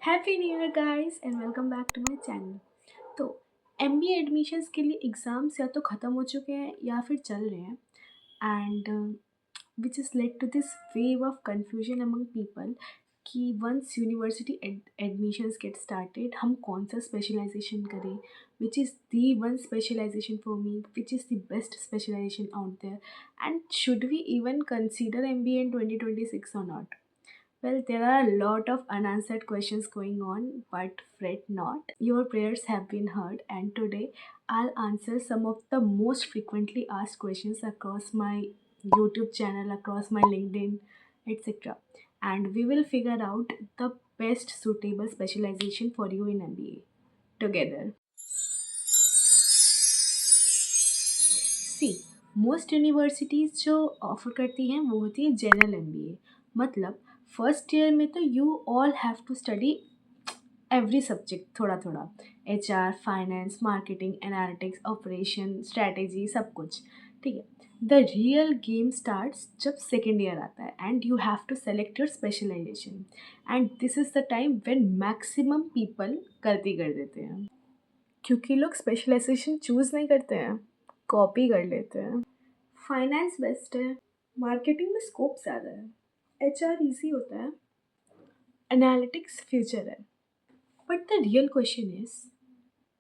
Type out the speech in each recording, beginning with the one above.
Happy new year guys and welcome back to my channel. तो MBA admissions के लिए exams या तो ख़त्म हो चुके हैं या फिर चल रहे हैं and which is led to this wave of confusion among people कि once university admissions get started हम कौन सा स्पेशलाइजेशन करें, which is the one specialisation for me, which is the best specialisation out there and should we even consider MBA in 2026 or not. Well, there are a lot of unanswered questions going on, but fret not. Your prayers have been heard, and today I'll answer some of the most frequently asked questions across my YouTube channel, across my LinkedIn, etc. And we will figure out the best suitable specialization for you in MBA together. See most universities जो offer करती हैं वो होती है general MBA. मतलब first year में तो you all have to study every subject थोड़ा थोड़ा, HR, finance, marketing, analytics, operation, strategy, सब कुछ। ठीक है। द रियल गेम स्टार्ट्स जब सेकेंड ईयर आता है and you have to select your specialization and this is the time when maximum people गलती कर देते हैं, क्योंकि लोग स्पेशलाइजेशन चूज़ नहीं करते हैं, कॉपी कर लेते हैं। फाइनेंस बेस्ट है, मार्केटिंग में स्कोप ज़्यादा है, एचआर इजी होता है, एनालिटिक्स फ्यूचर है। But the real question is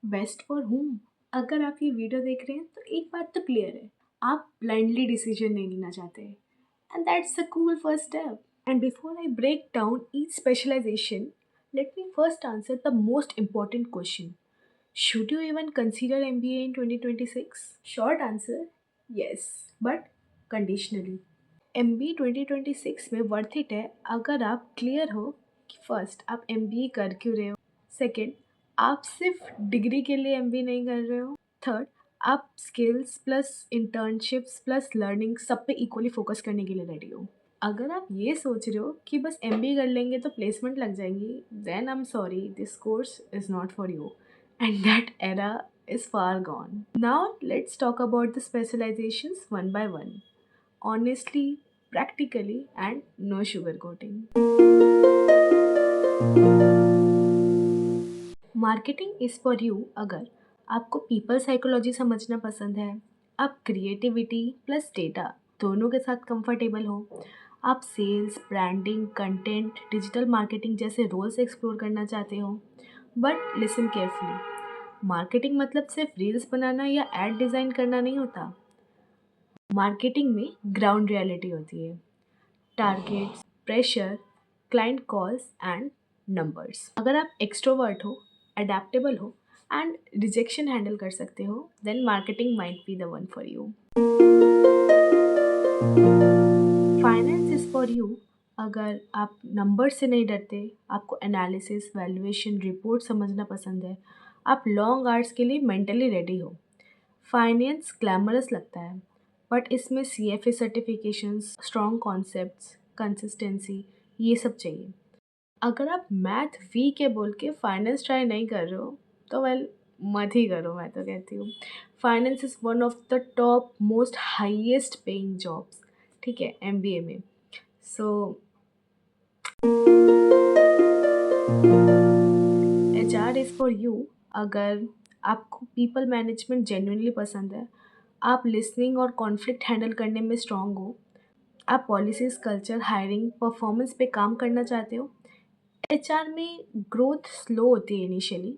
best for whom? अगर आप ये वीडियो देख रहे हैं तो एक बात तो क्लियर है, आप ब्लाइंडली डिसीजन नहीं लेना चाहते and that's a cool first step. And before I break down each specialization, let me first answer the most important question. Should you even consider MBA in 2026? Short answer, yes, but conditionally. MBA 2026 में worth it है अगर आप clear हो कि first आप MBA कर क्यों रहे हो, सेकेंड आप सिर्फ डिग्री के लिए MBA नहीं कर रहे हो, थर्ड आप skills plus internships plus learning सब पे इक्वली फोकस करने के लिए रेडी हो। अगर आप ये सोच रहे हो कि बस MBA कर लेंगे तो प्लेसमेंट लग जाएंगी, then I am sorry, this course is not for you and that era is far gone. Now let's talk about the specializations one by one. Honestly, practically, and no sugarcoating. Marketing is for you अगर आपको people psychology समझना पसंद है, आप creativity plus data दोनों के साथ comfortable हो, आप sales, branding, content, digital marketing जैसे रोल्स एक्सप्लोर करना चाहते हो। बट लिसन केयरफुली, मार्केटिंग मतलब सिर्फ रील्स बनाना या एड डिज़ाइन करना नहीं होता। मार्केटिंग में ग्राउंड रियलिटी होती है, targets, pressure, client calls and numbers. अगर आप एक्सट्रोवर्ट हो, अडेप्टेबल हो एंड रिजेक्शन हैंडल कर सकते हो, then marketing might be the one for you. Finance is for you अगर आप नंबर से नहीं डरते, आपको एनालिसिस, वैल्यूएशन, रिपोर्ट समझना पसंद है, आप लॉन्ग आवर्स के लिए मेंटली रेडी हो। फाइनेंस ग्लैमरस लगता है बट इसमें CFA certifications, strong concepts, consistency, ये सब चाहिए। अगर आप मैथ वीक है बोल के फाइनेंस ट्राई नहीं कर रहे हो तो वेल मत ही करो, मैं तो कहती हूँ। Finance is one of the top most highest paying jobs, ठीक है, MBA में। सो HR इज़ फॉर यू अगर आपको पीपल मैनेजमेंट जेन्युइनली पसंद है, आप लिसनिंग और कॉन्फ्लिक्ट हैंडल करने में स्ट्रांग हो, आप पॉलिसीज़, कल्चर, हायरिंग, परफॉर्मेंस पे काम करना चाहते हो। HR में ग्रोथ स्लो होती है इनिशियली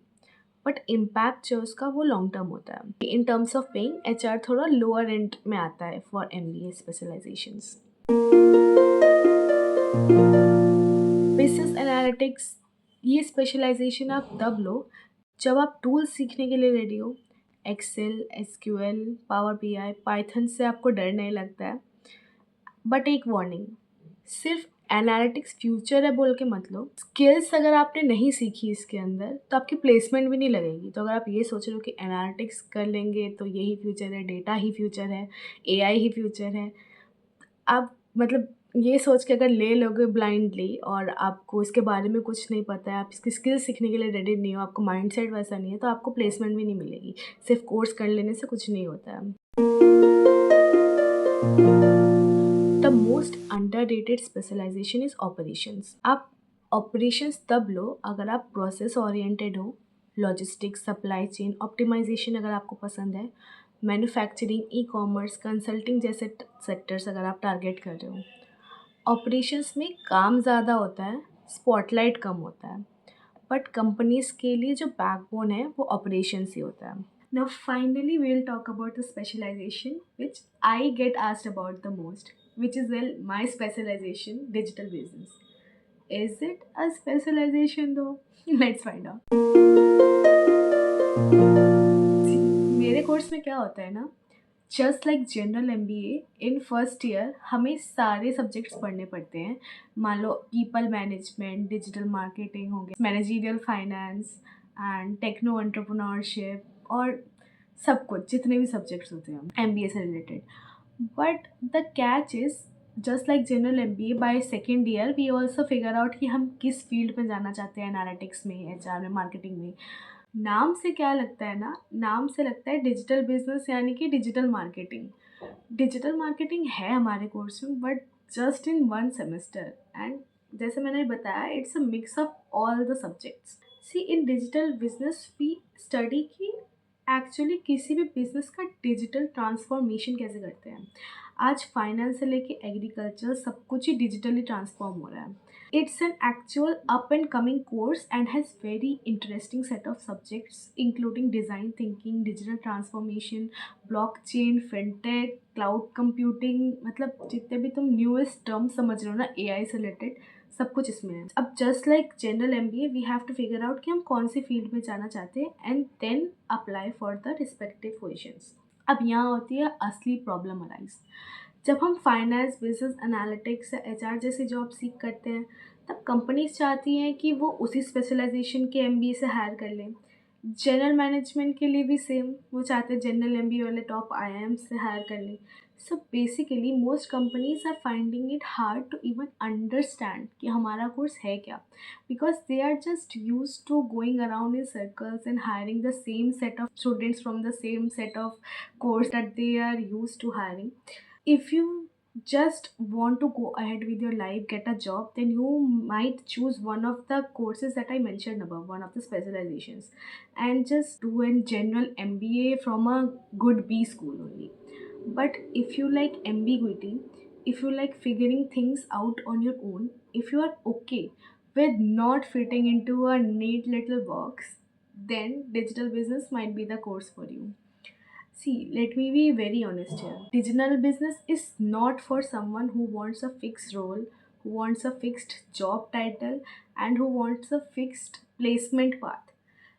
बट इम्पैक्ट जो उसका वो लॉन्ग टर्म होता है। In terms of paying HR थोड़ा लोअर एंड में आता है for MBA specialisations. Business analytics, ये स्पेशलाइजेशन आप तब लो जब आप टूल्स सीखने के लिए रेडी हो। Excel, SQL, power BI, python से आपको डर नहीं लगता है। बट एक वार्निंग, सिर्फ एनालिटिक्स फ्यूचर है बोल के मत लो। स्किल्स अगर आपने नहीं सीखी इसके अंदर तो आपकी प्लेसमेंट भी नहीं लगेगी। तो अगर आप ये सोच रहे हो कि एनालिटिक्स कर लेंगे तो यही फ्यूचर है, डेटा ही फ्यूचर है, AI ही फ्यूचर है, आप मतलब ये सोच के अगर ले लोगे ब्लाइंडली और आपको इसके बारे में कुछ नहीं पता है, आप इसकी स्किल्स सीखने के लिए रेडी नहीं हो, आपको माइंडसेट वैसा नहीं है, तो आपको प्लेसमेंट भी नहीं मिलेगी। सिर्फ कोर्स कर लेने से कुछ नहीं होता है। The most underrated specialization is operations. आप ऑपरेशंस तब लो अगर आप प्रोसेस ओरिएंटेड हो, लॉजिस्टिक्स, सप्लाई चेन ऑप्टिमाइजेशन अगर आपको पसंद है, मैन्युफैक्चरिंग, ई कॉमर्स, कंसल्टिंग जैसे सेक्टर्स अगर आप टारगेट कर रहे हो। ऑपरेशंस में काम ज़्यादा होता है, स्पॉटलाइट कम होता है, बट कंपनीज़ के लिए जो बैकबोन है वो ऑपरेशंस ही होता है। Now finally we will talk about the specialization which I get asked about the most, which is well my specialization, digital business. Is it a specialization though? Let's find out. मेरे course में क्या होता है ना, just like general MBA in first year हमें सारे subjects पढ़ने पड़ते हैं। मान लो पीपल मैनेजमेंट, डिजिटल मार्केटिंग हो गया, managerial finance and techno entrepreneurship और सब कुछ जितने भी सब्जेक्ट्स होते हैं एमबीए से related. But the catch is just like general MBA by second year we also figure out कि हम किस फील्ड में जाना चाहते हैं, एनालिटिक्स में, एचआर में, मार्केटिंग में। नाम से क्या लगता है ना, नाम से लगता है डिजिटल बिजनेस यानी कि डिजिटल मार्केटिंग। डिजिटल मार्केटिंग है हमारे कोर्स में but just in one semester, and जैसे मैंने बताया it's a mix of all the subjects. See in digital business we study की एक्चुअली किसी भी बिजनेस का डिजिटल ट्रांसफॉर्मेशन कैसे करते हैं। आज फाइनेंस से लेके एग्रीकल्चर सब कुछ ही डिजिटली ट्रांसफॉर्म हो रहा है। It's an actual up and coming course and has very interesting set of subjects including design thinking, digital transformation, blockchain, fintech, cloud computing, मतलब जितने भी तुम newest terms समझ रहे हो ना AI से related, सब कुछ इसमें है। अब just like general MBA we have to figure out कि हम कौन सी फील्ड में जाना चाहते हैं and then apply for the respective positions. अब यहाँ होती है असली प्रॉब्लम अराइज। जब हम फाइनेंस, बिजनेस एनालिटिक्स या एचआर जैसी जॉब सीख करते हैं तब कंपनीज चाहती हैं कि वो उसी स्पेशलाइजेशन के एमबीए से हायर कर लें। जनरल मैनेजमेंट के लिए भी सेम, वो चाहते हैं जनरल एमबीए वाले टॉप आईआईएम से हायर कर लें। So basically most companies are finding it hard to even understand कि हमारा कोर्स है क्या, because they are just use to going around in circles and hiring the same set of students from the same set of course that they are used to hiring. If you just want to go ahead with your life, get a job, then you might choose one of the courses that I mentioned above, one of the specializations, and just do a general MBA from a good B school only. But if you like ambiguity, if you like figuring things out on your own, if you are okay with not fitting into a neat little box, then digital business might be the course for you. See, let me be very honest here. Digital business is not for someone who wants a fixed role, who wants a fixed job title, and who wants a fixed placement path.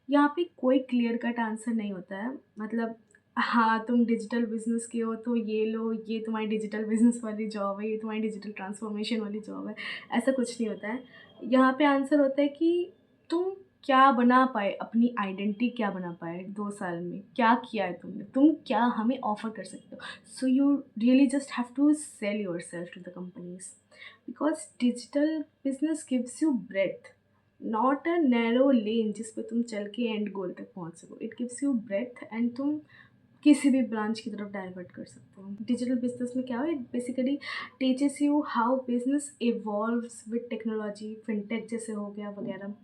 यहाँ पे कोई clear cut answer नहीं होता है, मतलब हाँ तुम digital business के हो तो ये लो, ये तुम्हारी डिजिटल बिजनेस वाली जॉब है, ये तुम्हारी डिजिटल ट्रांसफॉर्मेशन वाली जॉब है, ऐसा कुछ नहीं होता है। यहाँ पे आंसर होता है कि तुम क्या बना पाए, अपनी आइडेंटिटी क्या बना पाए 2 साल में, क्या किया है तुमने, तुम क्या हमें ऑफर कर सकते हो। So you really just have to sell your self to the companies, because digital business gives you breath, not a narrow lane जिस पे तुम चल के एंड गोल तक पहुंच सको। It gives you breadth and तुम किसी भी ब्रांच की तरफ डाइवर्ट कर सकते हो। डिजिटल बिजनेस में क्या हो, it basically teaches you how business evolves with technology, fintech जैसे हो गया वगैरह,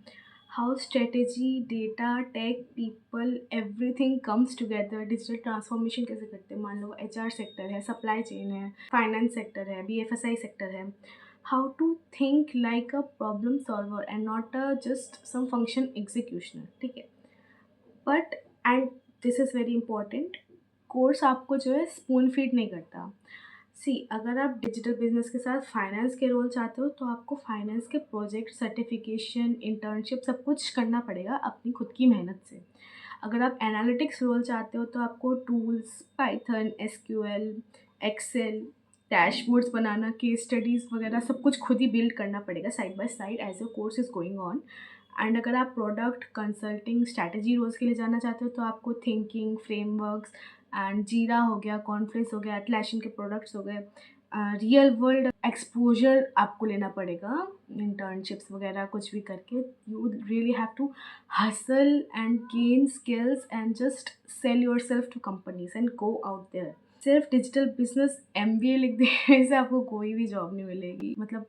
how strategy, data, tech, people, everything comes together. Digital transformation कैसे करते हैं, मान लो एचआर सेक्टर है, सप्लाई चेन है, फाइनेंस सेक्टर है, बीएफएसआई सेक्टर है, how to think like a problem solver and not a just some function executioner, ठीक है। But and this is very important, course आपको जो है स्पून फीड नहीं करता। सी अगर आप डिजिटल बिजनेस के साथ फाइनेंस के रोल चाहते हो तो आपको फाइनेंस के प्रोजेक्ट, सर्टिफिकेशन, इंटर्नशिप सब कुछ करना पड़ेगा अपनी खुद की मेहनत से। अगर आप एनालिटिक्स रोल चाहते हो तो आपको tools, Python, SQL, Excel, dashboards बनाना, केस स्टडीज़ वगैरह सब कुछ खुद ही बिल्ड करना पड़ेगा side by side as a course is going on. And अगर आप प्रोडक्ट, कंसल्टिंग, स्ट्रैटेजी रोल्स के लिए जाना चाहते हो तो आपको थिंकिंग फ्रेमवर्क्स एंड जीरा हो गया, कॉन्फ्रेंस हो गया, एटलैशन के प्रोडक्ट्स हो गए, रियल वर्ल्ड एक्सपोजर आपको लेना पड़ेगा, इंटर्नशिप्स वगैरह कुछ भी करके। You really have to hustle and gain skills and just sell your self to companies and go out there. सिर्फ डिजिटल बिजनेस एमबीए लिख देने से आपको कोई भी जॉब नहीं मिलेगी, मतलब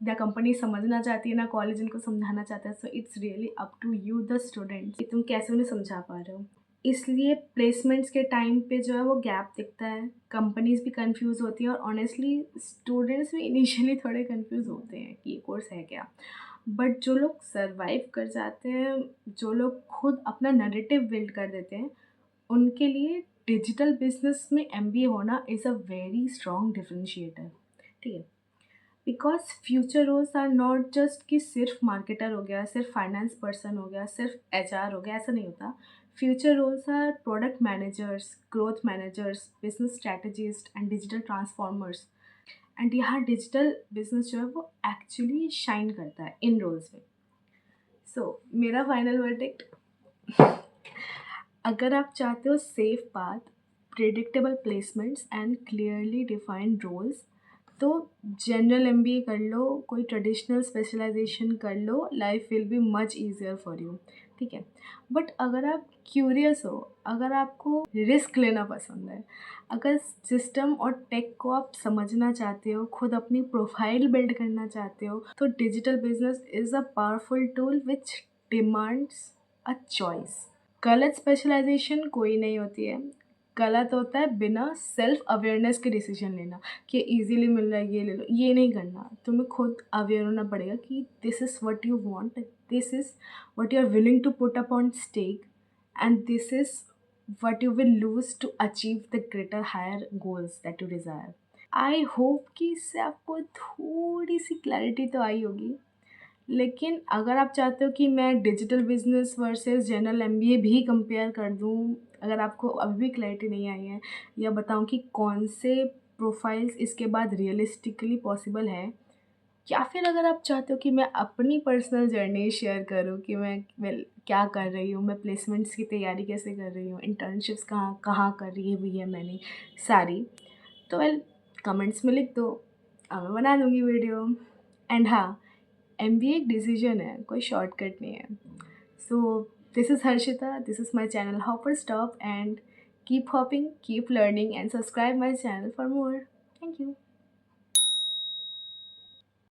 ना कंपनी समझना चाहती है, ना कॉलेज उनको समझाना चाहता है। So it's really up to you the student कि तुम कैसे उन्हें समझा पा रहे हो। इसलिए प्लेसमेंट्स के टाइम पे जो है वो गैप दिखता है, कंपनीज़ भी कंफ्यूज होती हैं और ऑनेस्टली स्टूडेंट्स भी इनिशियली थोड़े कंफ्यूज होते हैं कि ये कोर्स है क्या। बट जो लोग सर्वाइव कर जाते हैं, जो लोग खुद अपना नैरेटिव बिल्ड कर देते हैं, उनके लिए डिजिटल बिजनेस में एमबीए होना is a very strong differentiator. ठीक है, because future roles are not just कि सिर्फ मार्केटर हो गया, सिर्फ फाइनेंस पर्सन हो गया, सिर्फ एचआर हो गया, ऐसा नहीं होता। Future roles are product managers, growth managers, business strategist and digital transformers. And यहाँ डिजिटल बिजनेस जो है वो एक्चुअली शाइन करता है इन रोल्स में। सो मेरा फाइनल वर्डिक्ट, अगर आप चाहते हो safe path, predictable placements and clearly defined roles, तो जनरल एमबीए कर लो, कोई ट्रेडिशनल स्पेशलाइजेशन कर लो, life will be much easier for you. ठीक है, बट अगर आप क्यूरियस हो, अगर आपको रिस्क लेना पसंद है, अगर सिस्टम और टेक को आप समझना चाहते हो, खुद अपनी प्रोफाइल बिल्ड करना चाहते हो, तो digital business is a powerful tool which demands a choice. गलत स्पेशलाइजेशन कोई नहीं होती है, गलत होता है बिना सेल्फ अवेयरनेस के डिसीजन लेना कि इजीली मिल रहा है ये ले लो। ये नहीं करना, तुम्हें खुद अवेयर होना पड़ेगा कि this is what you want, this is what you are willing to put up on stake, and this is what you will lose to achieve the greater higher goals that you desire. I hope कि इससे आपको थोड़ी सी clarity तो आई होगी। लेकिन अगर आप चाहते हो कि मैं digital business versus general MBA भी कंपेयर कर दूँ, अगर आपको अभी भी क्लैरिटी नहीं आई है, या बताऊँ कि कौन से प्रोफाइल्स इसके बाद रियलिस्टिकली पॉसिबल है, या फिर अगर आप चाहते हो कि मैं अपनी पर्सनल जर्नी शेयर करूँ कि मैं क्या कर रही हूँ, मैं प्लेसमेंट्स की तैयारी कैसे कर रही हूँ, इंटर्नशिप्स कहाँ कहाँ करी हुई है मैंने सारी, तो वेल कमेंट्स में लिख दो, मैं बना दूँगी वीडियो। एंड हाँ, एमबीए एक डिसीजन है, कोई शॉर्टकट नहीं है। So this is Harshita, this is my channel hopper stop, and keep hopping, keep learning and subscribe my channel for more. Thank you.